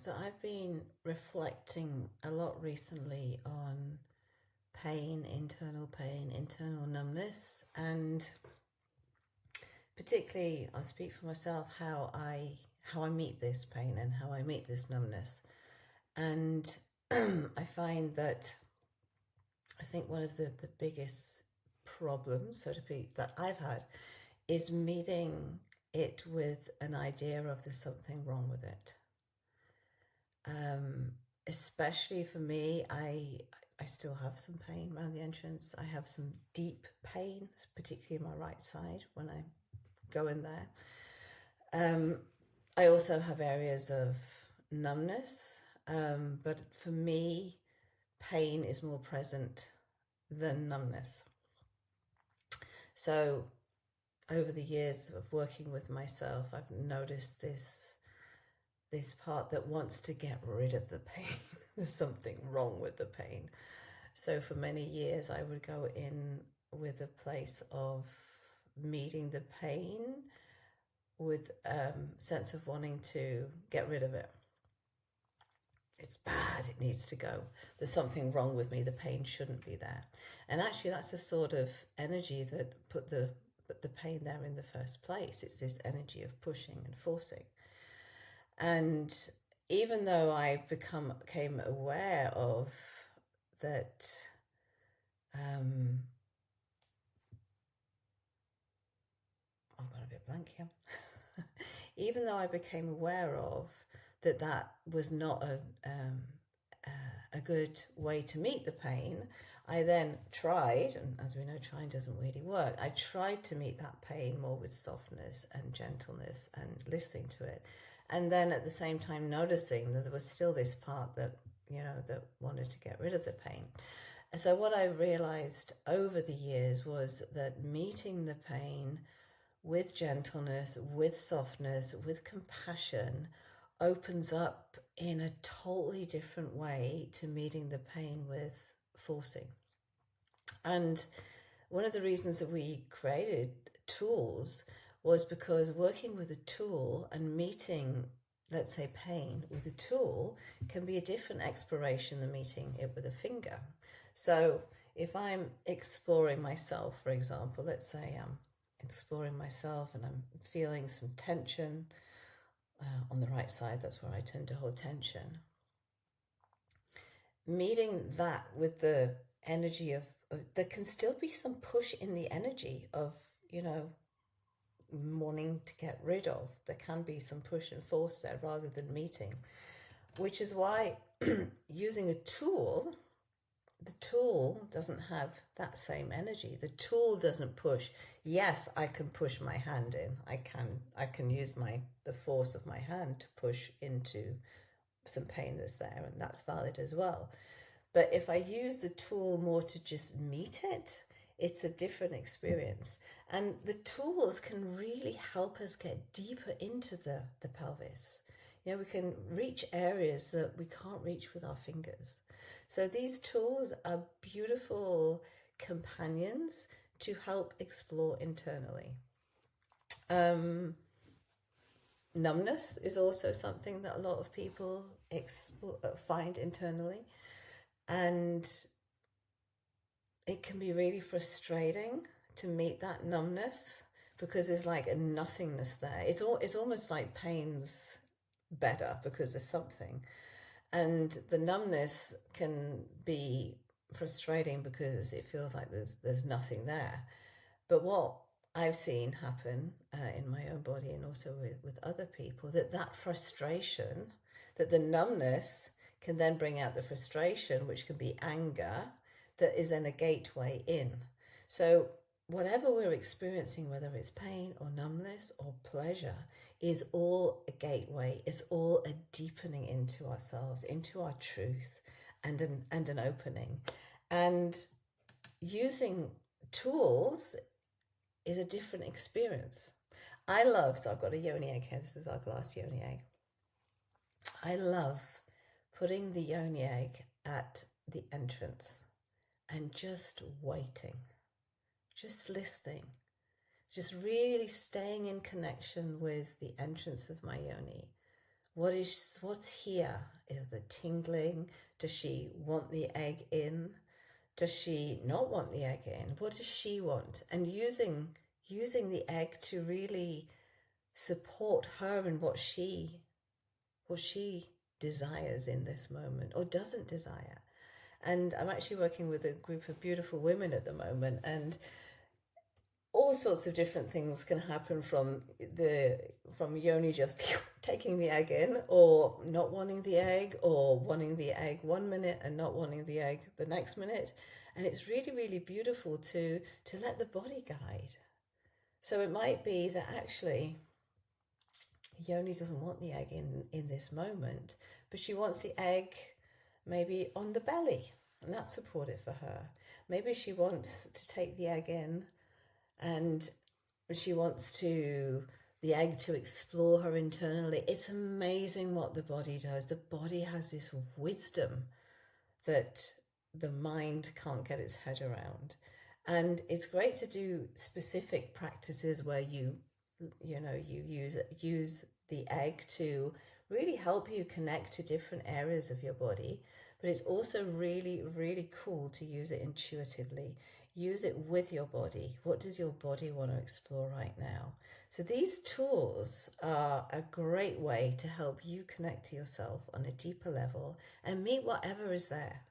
So I've been reflecting a lot recently on pain, internal numbness, and particularly I speak for myself how I meet this pain and how I meet this numbness. And I find that I think one of the biggest problems, so to speak, that I've had is meeting it with an idea of there's something wrong with it. Um, Especially for me, I still have some pain around the entrance. I have some deep pain, particularly in my right side when I go in there. I also have areas of numbness, but for me, pain is more present than numbness. So over the years of working with myself, I've noticed this part that wants to get rid of the pain. There's something wrong with the pain. So for many years, I would go in with a place of meeting the pain with a sense of wanting to get rid of it. It's bad, it needs to go. There's something wrong with me, the pain shouldn't be there. And actually, that's a sort of energy that put the pain there in the first place. It's this energy of pushing and forcing. And even though I became aware of that, I've got a bit blank here. Even though I became aware of that was not a good way to meet the pain, I then tried, and as we know, trying doesn't really work. I tried to meet that pain more with softness and gentleness and listening to it. And then at the same time noticing that there was still this part that, that wanted to get rid of the pain. And so what I realized over the years was that meeting the pain with gentleness, with softness, with compassion opens up in a totally different way to meeting the pain with forcing. And one of the reasons that we created tools was because working with a tool and meeting, let's say, pain with a tool can be a different exploration than meeting it with a finger. So if I'm exploring myself, for example, let's say I'm exploring myself and I'm feeling some tension on the right side, that's where I tend to hold tension. Meeting that with the energy of there can still be some push in the energy of, wanting to get rid of. There can be some push and force there rather than meeting, which is why using a tool, the tool doesn't have that same energy. The tool doesn't push. Yes, I can push my hand in. I can use the force of my hand to push into some pain that's there, and that's valid as well. But if I use the tool more to just meet it, it's a different experience. And the tools can really help us get deeper into the pelvis. We can reach areas that we can't reach with our fingers. So these tools are beautiful companions to help explore internally. Numbness is also something that a lot of people find internally. And it can be really frustrating to meet that numbness because there's like a nothingness there. It's almost like pain's better because there's something. And the numbness can be frustrating because it feels like there's nothing there. But what I've seen happen in my own body and also with other people, that frustration, that the numbness can then bring out the frustration, which can be anger, that is then a gateway in. So whatever we're experiencing, whether it's pain or numbness or pleasure, is all a gateway. It's all a deepening into ourselves, into our truth, and an opening. And using tools is a different experience. So I've got a yoni egg here. This is our glass yoni egg. I love putting the yoni egg at the entrance and just waiting, just listening, just really staying in connection with the entrance of my yoni, what's here? Is the tingling? Does she want the egg in? Does she not want the egg in? What does she want? And using the egg to really support her in what she desires in this moment or doesn't desire. And I'm actually working with a group of beautiful women at the moment, and all sorts of different things can happen from yoni just taking the egg in, or not wanting the egg, or wanting the egg 1 minute and not wanting the egg the next minute. And it's really, really beautiful to let the body guide. So it might be that actually yoni doesn't want the egg in this moment, but she wants the egg maybe on the belly, and that's supportive for her. Maybe she wants to take the egg in, and she wants the egg to explore her internally. It's amazing what the body does. The body has this wisdom that the mind can't get its head around. And it's great to do specific practices where you use the egg to really help you connect to different areas of your body. But it's also really, really cool to use it intuitively. Use it with your body. What does your body want to explore right now? So these tools are a great way to help you connect to yourself on a deeper level and meet whatever is there.